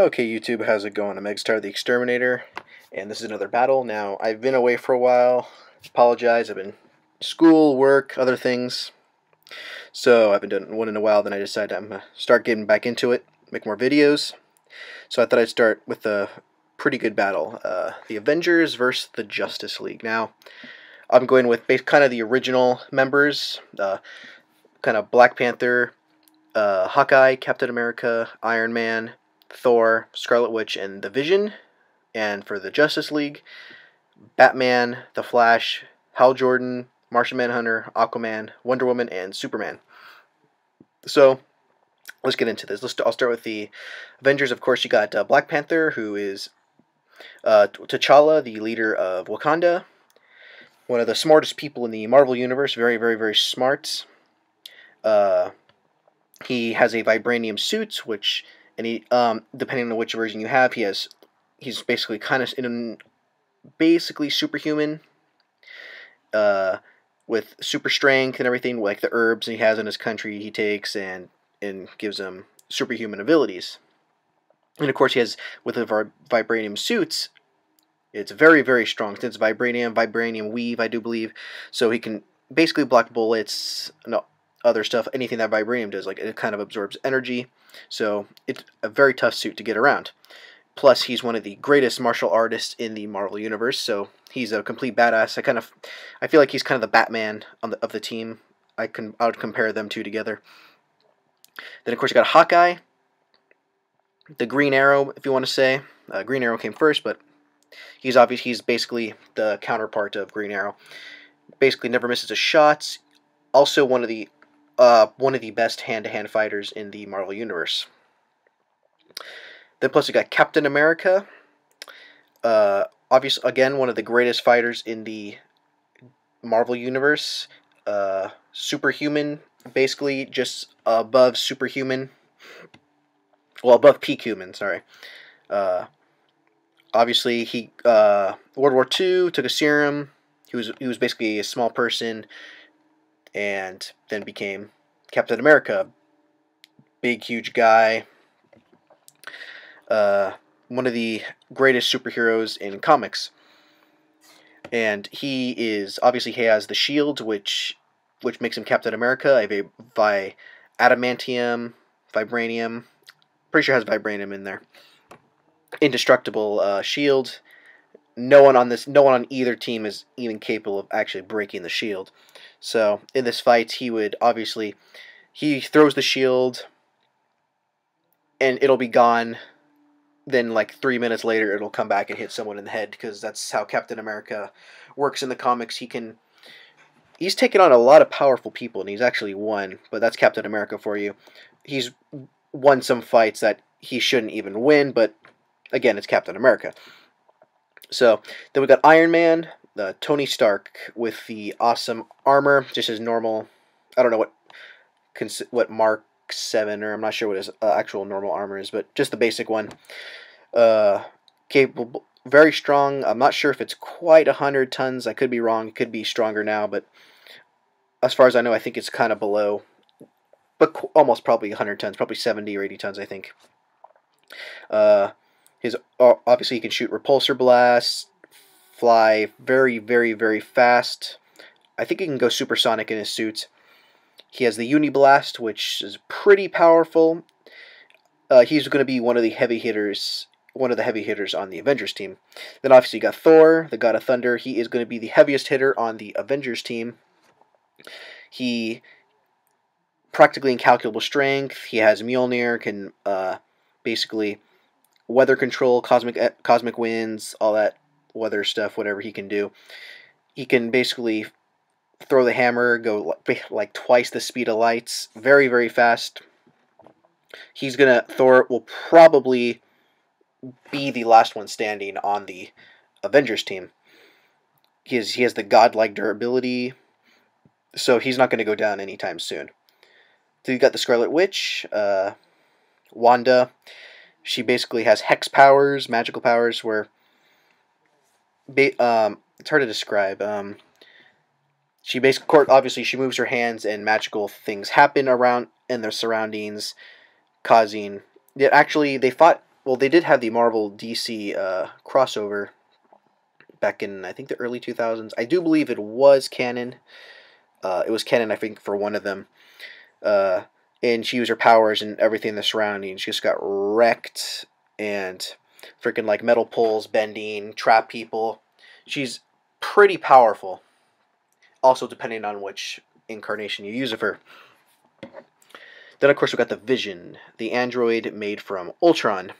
Okay, YouTube, how's it going? I'm Egstar the Exterminator, and this is another battle. Now, I've been away for a while. Apologize, I've been school, work, other things. So, I haven't done one in a while, then I decided I'm going to start getting back into it, make more videos. So, I thought I'd start with a pretty good battle. The Avengers versus the Justice League. Now, I'm going with kind of the original members, kind of Black Panther, Hawkeye, Captain America, Iron Man, Thor, Scarlet Witch, and the Vision. And for the Justice League, Batman, The Flash, Hal Jordan, Martian Manhunter, Aquaman, Wonder Woman, and Superman. So, let's get into this. I'll start with the Avengers. Of course, you got Black Panther, who is T'Challa, the leader of Wakanda. One of the smartest people in the Marvel Universe. Very, very, very smart. He has a vibranium suit, which, and he, depending on which version you have, he's basically kind of basically superhuman, with super strength and everything, like the herbs he has in his country he takes and gives him superhuman abilities. And of course, he has, with the vibranium suits, it's very, very strong. It's vibranium weave, I do believe, so he can basically block bullets, other stuff, anything that vibranium does. Like, it kind of absorbs energy, so it's a very tough suit to get around. Plus, he's one of the greatest martial artists in the Marvel Universe, so he's a complete badass. I feel like he's kind of the Batman of the team. I would compare them two together. Then, of course, you got Hawkeye, the Green Arrow, if you want to say. Green Arrow came first, but he's basically the counterpart of Green Arrow. Basically, never misses a shot. Also, one of the best hand-to-hand fighters in the Marvel Universe. Then plus we got Captain America. Obviously, again, one of the greatest fighters in the Marvel Universe. Superhuman, basically, just above superhuman. Well, above peak human, sorry. Obviously, he World War II, took a serum. He was basically a small person, and then became Captain America. Big, huge guy. One of the greatest superheroes in comics. And he has the shield, which makes him Captain America. Adamantium, vibranium. Pretty sure it has vibranium in there. Indestructible shield. No one on either team is even capable of actually breaking the shield. So in this fight, he throws the shield, and it'll be gone. Then, like 3 minutes later, it'll come back and hit someone in the head, because that's how Captain America works in the comics. He's taken on a lot of powerful people, and he's actually won. But that's Captain America for you. He's won some fights that he shouldn't even win, but again, it's Captain America. So then we got Iron Man, Tony Stark, with the awesome armor, just his normal. I don't know what Mark 7, or I'm not sure what his actual normal armor is, but just the basic one. Capable, very strong. I'm not sure if it's quite 100 tons. I could be wrong. It could be stronger now, but as far as I know, I think it's kind of below, but almost probably 100 tons, probably 70 or 80 tons, I think. Obviously, he can shoot repulsor blasts, fly very, very, very fast. I think he can go supersonic in his suit. He has the Uniblast, which is pretty powerful. He's going to be one of the heavy hitters on the Avengers team. Then obviously you got Thor, the God of Thunder. He is going to be the heaviest hitter on the Avengers team. He practically incalculable strength. He has Mjolnir, can basically weather control, cosmic winds, all that weather stuff, whatever he can do. He can basically throw the hammer, go like twice the speed of lights, very, very fast. Thor will probably be the last one standing on the Avengers team. He has the godlike durability, so he's not going to go down anytime soon. So you got the Scarlet Witch, Wanda. She basically has hex powers, magical powers, where it's hard to describe. She obviously she moves her hands, and magical things happen around in their surroundings, causing. Actually, they fought well, they did have the Marvel DC crossover back in, I think, the early 2000s. I do believe it was canon. It was canon, I think, for one of them. Uh, and she used her powers and everything in the surroundings. She just got wrecked and freaking like metal poles bending, trap people. She's pretty powerful. Also, depending on which incarnation you use of her. Then, of course, we got the Vision, the android made from Ultron.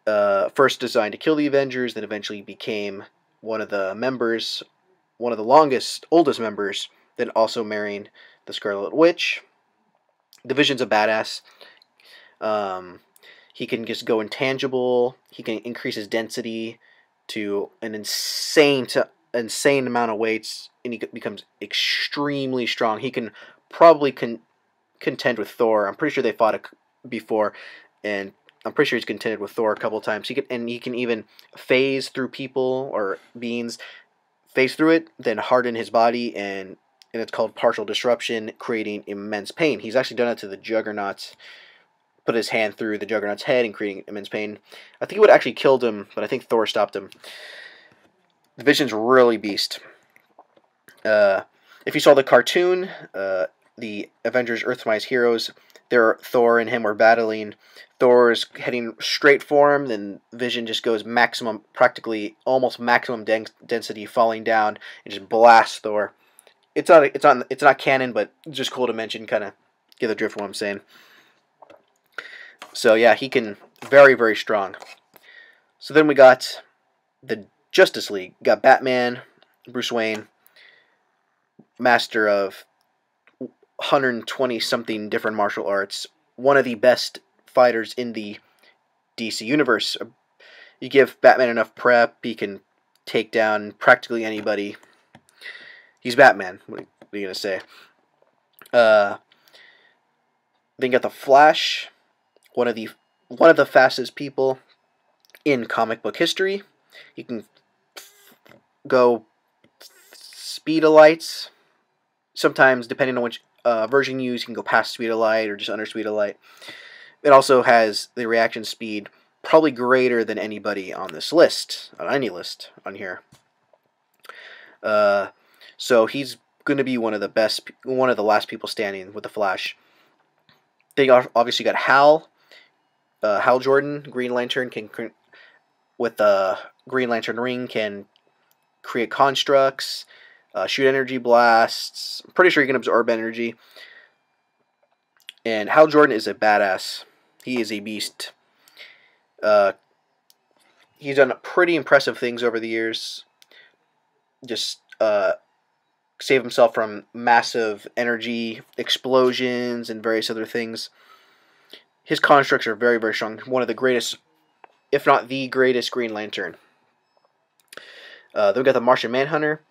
First designed to kill the Avengers, then eventually became one of the members, one of the oldest members, then also marrying the Scarlet Witch. The Vision's a badass. He can just go intangible. He can increase his density to an insane amount of weights, and he becomes extremely strong. He can probably contend with Thor. I'm pretty sure they fought before, and I'm pretty sure he's contended with Thor a couple of times. He can even phase through people or beings, phase through it, then harden his body, and it's called partial disruption, creating immense pain. He's actually done it to the Juggernaut. Put his hand through the Juggernaut's head and creating immense pain. I think it would have actually killed him, but I think Thor stopped him. The Vision's really beast. If you saw the cartoon, the Avengers Earthrise Heroes, Thor and him were battling. Thor is heading straight for him, then Vision just goes practically almost maximum density, falling down and just blasts Thor. It's not canon, but it's just cool to mention, kind of get the drift of what I'm saying. So yeah, he can very, very strong. So then we got the Justice League. Got Batman, Bruce Wayne, master of 120 something different martial arts, one of the best fighters in the DC universe. You give Batman enough prep, he can take down practically anybody. He's Batman. What are you gonna say? Then you got the Flash, one of the fastest people in comic book history. He can go speed of lights. Sometimes, depending on which version you use, you can go past speed of light or just under speed of light. It also has the reaction speed probably greater than anybody on this list, on any list on here. So he's going to be one of the last people standing with the Flash. They obviously got Hal. Hal Jordan, Green Lantern, with the Green Lantern ring, can create constructs, shoot energy blasts. I'm pretty sure he can absorb energy. And Hal Jordan is a badass. He is a beast. He's done pretty impressive things over the years. Just save himself from massive energy explosions and various other things. His constructs are very, very strong. One of the greatest, if not the greatest, Green Lantern. Then we got the Martian Manhunter.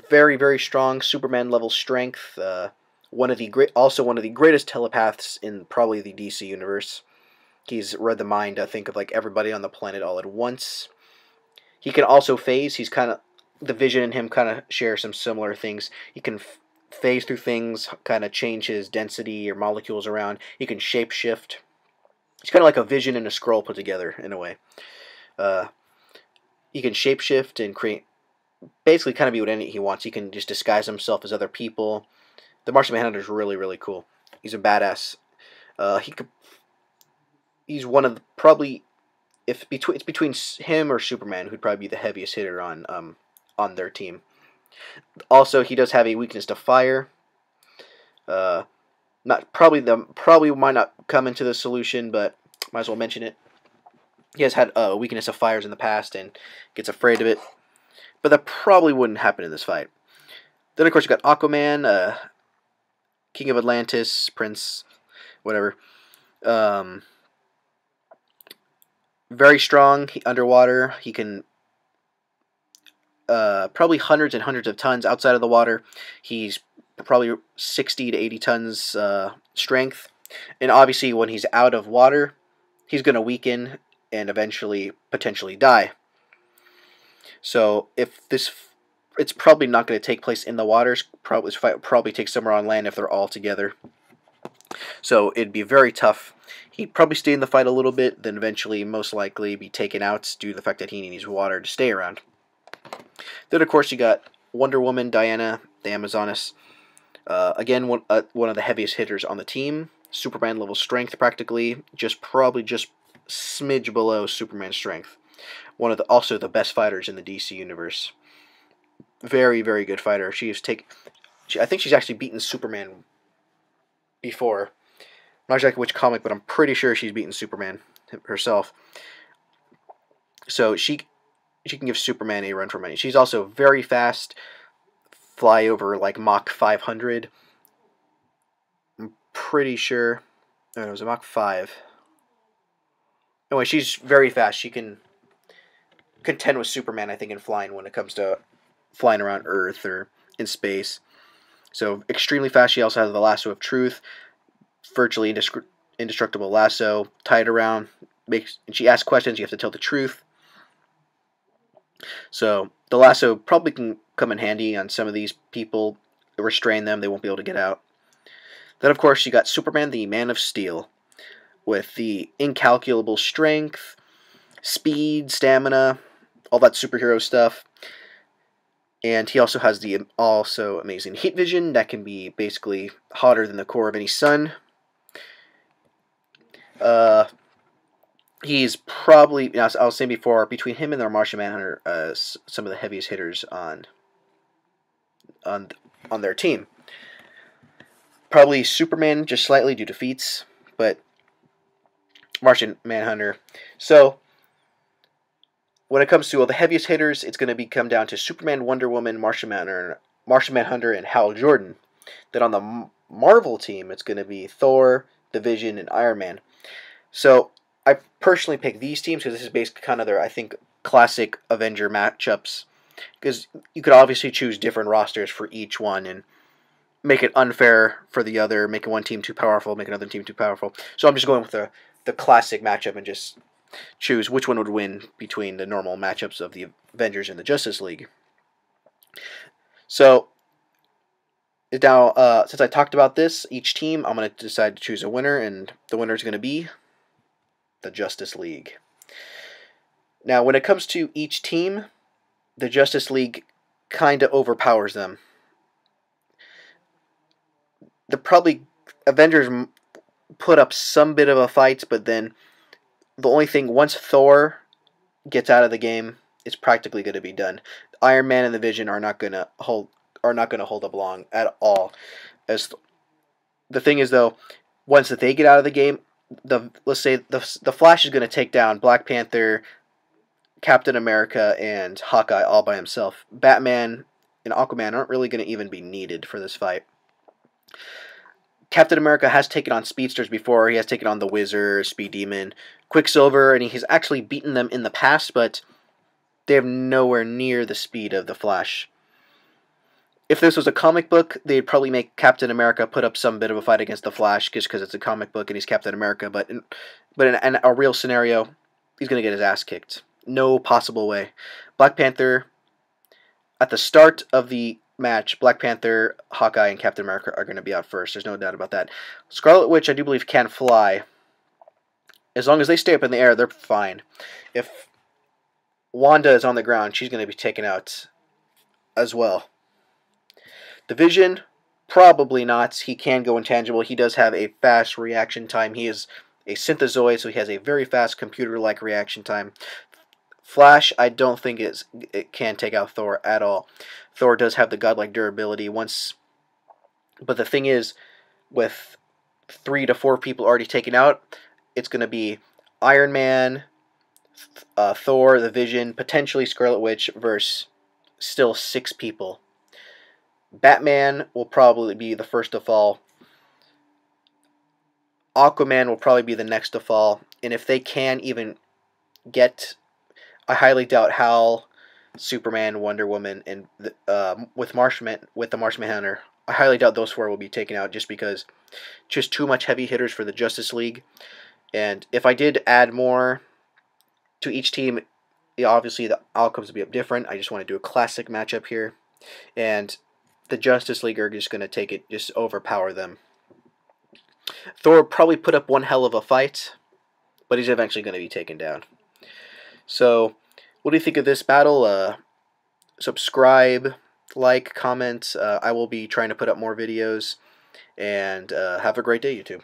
Very, very strong, Superman level strength. Also one of the greatest telepaths in probably the DC universe. He's read the mind, I think, of like everybody on the planet all at once. He can also phase. He's kind of, the Vision and him kind of share some similar things. He can phase through things, kind of change his density or molecules around. He can shapeshift. He's kind of like a Vision and a Skrull put together in a way. He can shapeshift and create, basically kind of be what he wants. He can just disguise himself as other people. The Martian Manhunter is really, really cool. He's a badass. He's one of the, probably, it's between him or Superman, who'd probably be the heaviest hitter on their team. Also, he does have a weakness to fire. Probably might not come into the solution, but might as well mention it. He has had a weakness of fires in the past and gets afraid of it, but that probably wouldn't happen in this fight. Then, of course, you got Aquaman, King of Atlantis, Prince, whatever. Very strong underwater. He can probably hundreds and hundreds of tons outside of the water. He's probably 60 to 80 tons strength. And obviously, when he's out of water, he's going to weaken and eventually potentially die. So it's probably not going to take place in the waters. Probably take somewhere on land if they're all together. So it'd be very tough. He'd probably stay in the fight a little bit, then eventually, most likely, be taken out due to the fact that he needs water to stay around. Then, of course, you got Wonder Woman, Diana, the Amazoness. Again, one of the heaviest hitters on the team. Superman level strength, practically. Probably just smidge below Superman strength. Also the best fighters in the DC universe. Very, very good fighter. I think she's actually beaten Superman before. I'm not exactly which comic, but I'm pretty sure she's beaten Superman herself. So she can give Superman a run for money. She's also very fast. Fly over like Mach 500. I'm pretty sure. No, it was a Mach 5. Anyway, she's very fast. She can contend with Superman, I think, in flying when it comes to flying around Earth or in space. So extremely fast. She also has the lasso of truth, virtually indestructible lasso, tied around. And she asks questions. You have to tell the truth. So the lasso probably can come in handy on some of these people. Restrain them. They won't be able to get out. Then, of course, you got Superman, the Man of Steel, with the incalculable strength, speed, stamina, all that superhero stuff. And he also has the also amazing heat vision that can be basically hotter than the core of any sun. He's probably, I was saying before, between him and the Martian Manhunter, some of the heaviest hitters on their team. Probably Superman just slightly due to feats, but Martian Manhunter. So when it comes to all the heaviest hitters, it's going to come down to Superman, Wonder Woman, Martian Manhunter, and Hal Jordan. Then on the Marvel team, it's going to be Thor, the Vision, and Iron Man. So I personally picked these teams because this is basically kind of their, I think, classic Avenger matchups. Because you could obviously choose different rosters for each one and make it unfair for the other, make one team too powerful, make another team too powerful. So I'm just going with the classic matchup and just choose which one would win between the normal matchups of the Avengers and the Justice League. So now, since I talked about this, each team, I'm going to decide to choose a winner, and the winner is going to be the Justice League. Now, when it comes to each team, the Justice League kind of overpowers them. Avengers put up some bit of a fight, but then the only thing, once Thor gets out of the game, it's practically going to be done. Iron Man and the Vision are not going to hold up long at all. As the thing is, though, once they get out of the game, let's say the Flash is going to take down Black Panther, Captain America, and Hawkeye all by himself. Batman and Aquaman aren't really going to even be needed for this fight. Captain America has taken on speedsters before. He has taken on the Wizard, Speed Demon, Quicksilver, and he's actually beaten them in the past, but they have nowhere near the speed of the Flash. If this was a comic book, they'd probably make Captain America put up some bit of a fight against the Flash just because it's a comic book and he's Captain America, but in a real scenario, he's going to get his ass kicked. No possible way. Black Panther, at the start of the match, Black Panther, Hawkeye, and Captain America are going to be out first. There's no doubt about that. Scarlet Witch, I do believe, can fly. As long as they stay up in the air, they're fine. If Wanda is on the ground, she's going to be taken out as well. The Vision, probably not. He can go intangible. He does have a fast reaction time. He is a synthezoid, so he has a very fast computer-like reaction time. Flash, I don't think it can take out Thor at all. Thor does have the godlike durability but the thing is, with 3 to 4 people already taken out, it's going to be Iron Man, Thor, the Vision, potentially Scarlet Witch versus still 6 people. Batman will probably be the first to fall. Aquaman will probably be the next to fall. And if they can even get, I highly doubt Hal, Superman, Wonder Woman, and with the Martian Manhunter, I highly doubt those 4 will be taken out just because just too much heavy hitters for the Justice League. And if I did add more to each team, obviously the outcomes would be different. I just want to do a classic matchup here. And the Justice League are just going to take it, just overpower them. Thor probably put up one hell of a fight, but he's eventually going to be taken down. So, what do you think of this battle? Subscribe, like, comment. I will be trying to put up more videos. And have a great day, YouTube.